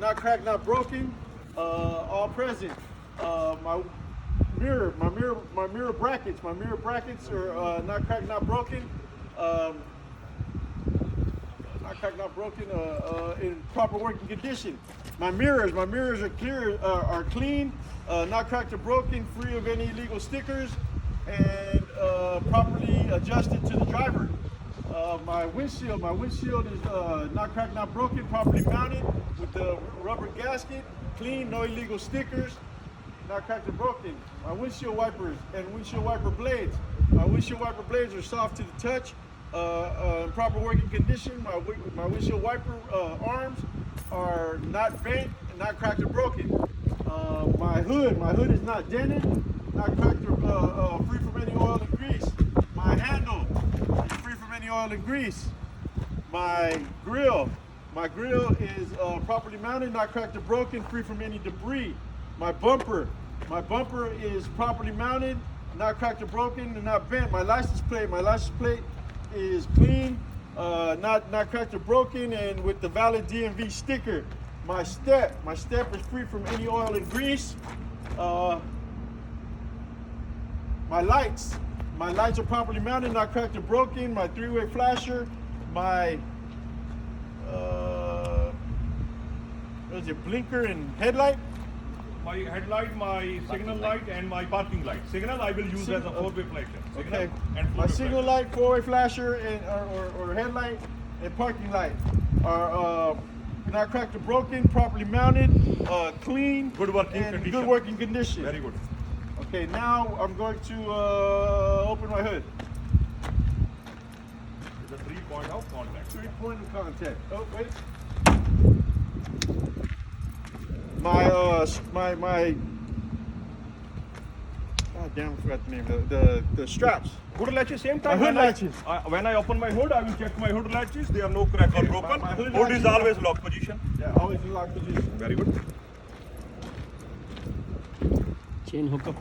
not cracked, not broken, all present. My mirror brackets are not cracked, not broken. Not cracked, not broken. In proper working condition. My mirrors are clear, are clean, not cracked or broken, free of any illegal stickers, and properly adjusted to the driver. My windshield is not cracked, not broken, properly mounted with the rubber gasket, clean, no illegal stickers, not cracked or broken. My windshield wipers and windshield wiper blades. My windshield wiper blades are soft to the touch, in proper working condition. My windshield wiper arms are not bent and not cracked or broken. My hood is not dented, not cracked or free from any oil and grease. My handle is free from any oil and grease. My grill is properly mounted, not cracked or broken, free from any debris. My bumper is properly mounted, not cracked or broken, and not bent. My license plate is clean, not cracked or broken, and with the valid DMV sticker. My step is free from any oil and grease. My lights are properly mounted, not cracked or broken. My three-way flasher, my blinker and headlight. My headlight, my signal light, and my parking light. Signal I will use as a four-way flasher. Signal Okay. and My four-way signal flasher. light, four-way flasher, and or headlight and parking light are not cracked or broken, properly mounted, clean, Good working and condition. good working condition. Very good. Okay, now I'm going to open my hood. It's a 3-point of contact. 3-point of contact. Oh wait. My God damn, I forgot the name. The straps. Hood latches, same time. My hood when latches. When I open my hood, I will check my hood latches. They are no crack or broken. my hood Hood is latches- always lock position. Yeah, always in lock position. Very good. Chain hookup.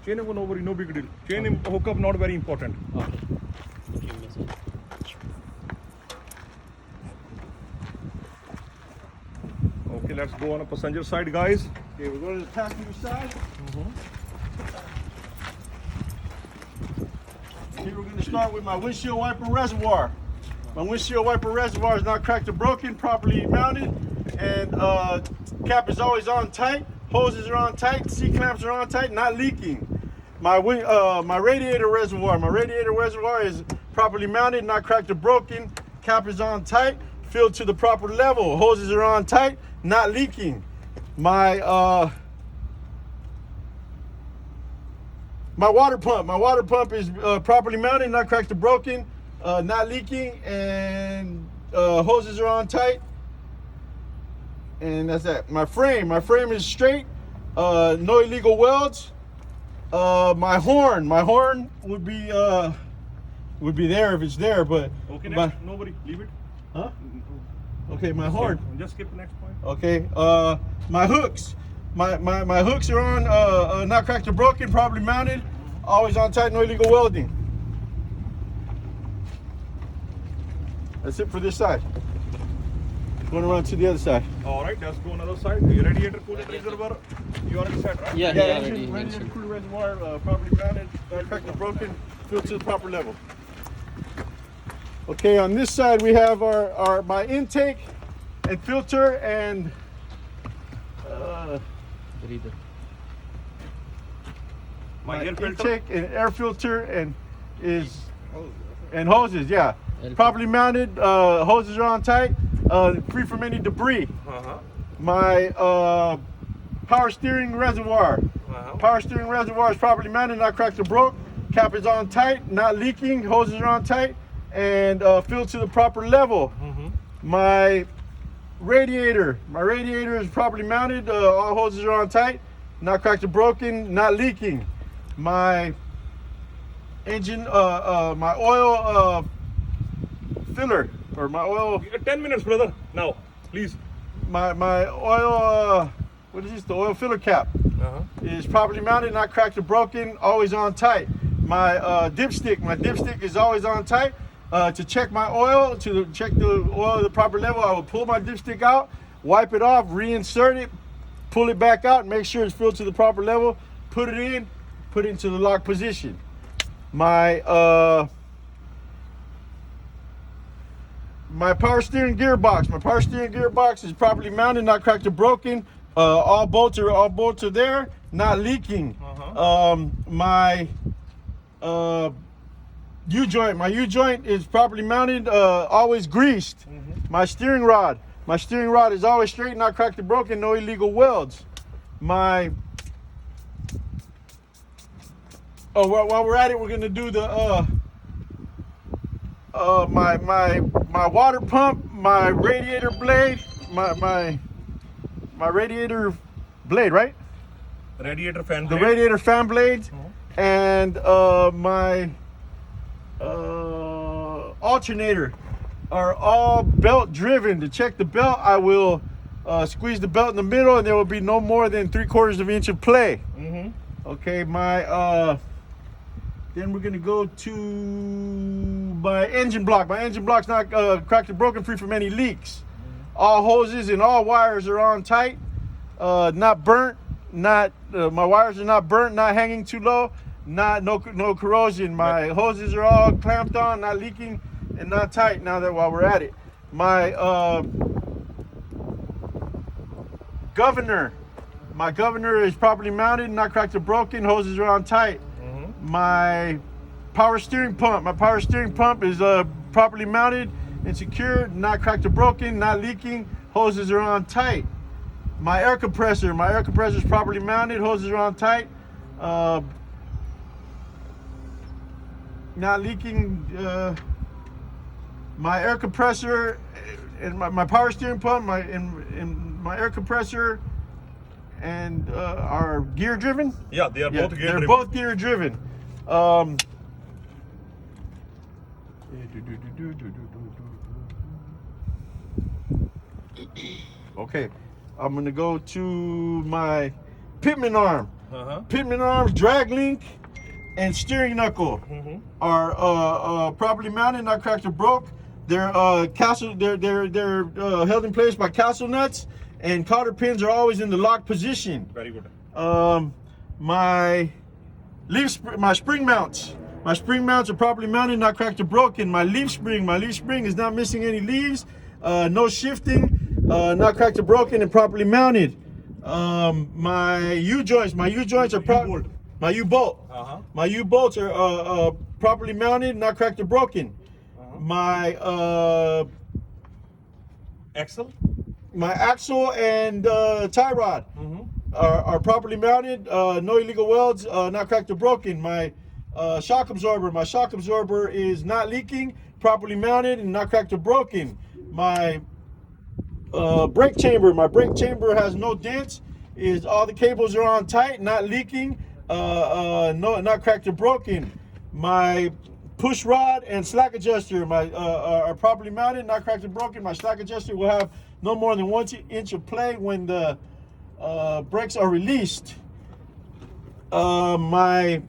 Chain no big deal. Chain hookup not very important. Okay. Give me some. Okay, let's go on a passenger side, guys. Okay, we're going to the passenger side. Here we're going to start with my windshield wiper reservoir. My windshield wiper reservoir is not cracked or broken, properly mounted, and cap is always on tight. Hoses are on tight. C-clamps are on tight, not leaking. My radiator reservoir is properly mounted, not cracked or broken. Cap is on tight, filled to the proper level. Hoses are on tight, not leaking. My water pump is properly mounted, not cracked or broken, not leaking, and hoses are on tight. And that's that. My frame is straight, no illegal welds. My horn would be there if it's there, but Okay, my, next. Nobody. Leave it. huh? Okay, my horn. Just skip the next point. Okay, my hooks. My hooks are on, not cracked or broken, properly mounted, always on tight, no illegal welding. That's it for this side. Going around to the other side. All right, let's go another side. The radiator cooler reservoir. You already said, right? Yeah, he Yeah, already radiator mentioned. cooler reservoir, properly mounted, not cracked or broken, filled to the proper level. Okay, on this side we have my intake and filter and Breather. My air filter. intake and air filter and hoses, yeah. Properly mounted, hoses are on tight, free from any debris. Uh-huh. My power steering reservoir. Power steering reservoir is properly mounted, not cracked or broke. Cap is on tight, not leaking, hoses are on tight, and filled to the proper level. My radiator is properly mounted, all hoses are on tight, not cracked or broken, not leaking. My engine, my oil filler, or my oil, 10 minutes, brother. Now, please. my oil, what is this, the oil filler cap is properly mounted, not cracked or broken, always on tight. My dipstick is always on tight. To check my oil, to check the oil at the proper level, I will pull my dipstick out, wipe it off, reinsert it, pull it back out, make sure it's filled to the proper level, put it in, put it into the lock position. My power steering gearbox is properly mounted, not cracked or broken. All bolts are there, not leaking. My U-joint is properly mounted, always greased. My steering rod is always straight, not cracked or broken, no illegal welds. While we're at it, we're gonna do the my water pump, my radiator blade, my radiator blade, right? Radiator fan The blade. radiator fan blades, and my alternator are all belt driven. To check the belt, I will squeeze the belt in the middle, and there will be no more than 3/4 of an inch of play. Okay, then we're gonna go to my engine block. My engine block's not cracked or broken, free from any leaks. All hoses and all wires are on tight, not burnt. My wires are not burnt, not hanging too low, no corrosion. My hoses are all clamped on, not leaking, and not tight. Now that while we're at it, my governor is properly mounted, not cracked or broken. Hoses are on tight. My power steering pump is properly mounted and secured, not cracked or broken, not leaking. Hoses are on tight. My air compressor is properly mounted. Hoses are on tight, not leaking. My air compressor and my power steering pump, my air compressor, and are gear driven. Yeah, they are both gear they're driven. both gear driven. Okay, I'm gonna go to my pitman arm. Pitman arms, drag link, and steering knuckle are properly mounted, not cracked or broke. They're they're held in place by castle nuts, and cotter pins are always in the lock position. Very good. My spring mounts are properly mounted, not cracked or broken. My leaf spring is not missing any leaves, no shifting, not cracked or broken, and properly mounted. My U-joints are my U-bolt. My U-bolts are properly mounted, not cracked or broken. My Axle. My axle and tie rod are properly mounted, no illegal welds, not cracked or broken. My shock absorber is not leaking, properly mounted, and not cracked or broken. My brake chamber has no dents. All the cables are on tight, not leaking, not cracked or broken. My push rod and slack adjuster are properly mounted, not cracked or broken. My slack adjuster will have no more than 1 inch of play when the brakes are released. My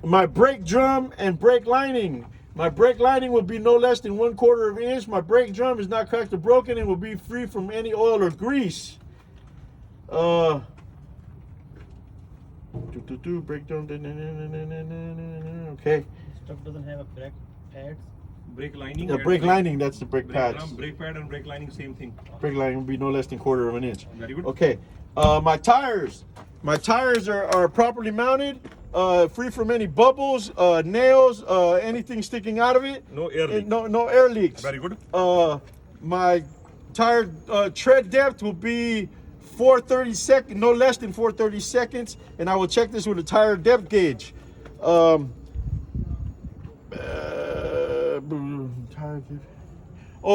brake drum and brake lining. My brake lining will be no less than 1/4 of an inch. My brake drum is not cracked or broken and will be free from any oil or grease. Brake drum. Okay. Stuff doesn't have a crack pads. Brake lining. The brake lining, that's the brake pads. Brake pad and brake lining, same thing. Brake lining will be no less than 1/4 of an inch. Very good. Okay. My tires are properly mounted, free from any bubbles, nails, anything sticking out of it. No air leak. No air leaks. Very good. My tire tread depth will be 4/32, no less than 4/32, and I will check this with a tire depth gauge.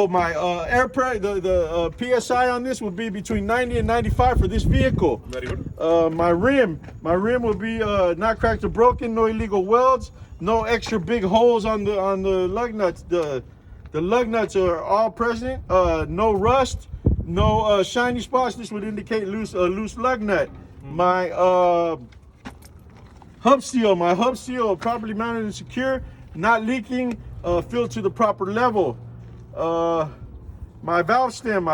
My air pressure, the PSI on this will be between 90 and 95 for this vehicle. Very good. My rim will be not cracked or broken, no illegal welds, no extra big holes on the lug nuts. The lug nuts are all present. No rust, no shiny spots. This would indicate loose lug nut. My hub seal properly mounted and secure, not leaking, filled to the proper level. My valve stem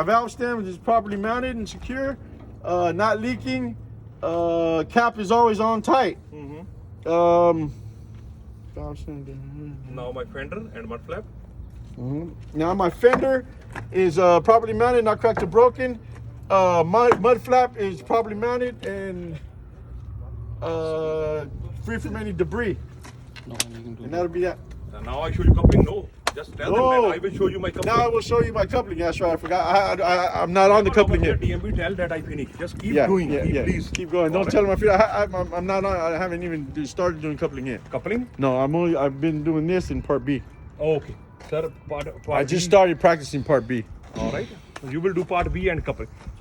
is properly mounted and secure, not leaking. Cap is always on tight. Valve stem. Now my fender and mud flap. Now my fender is properly mounted, not cracked or broken. Mud flap is properly mounted and free from any debris. No, you can do And that'll be that. And now I show you coupling. No, just tell them No. that I will show you my coupling. Now I will show you my coupling. That's right. I forgot. I'm not on the coupling yet. DMB tell that I finished. Just keep Yeah, doing. yeah. Please Keep going. Don't tell them I feel. I'm not on. I haven't even started doing coupling yet. Coupling. No, I've been doing this in part B. Okay, sir. Part I just B. started practicing part B. All right. So you will do part B and coupling.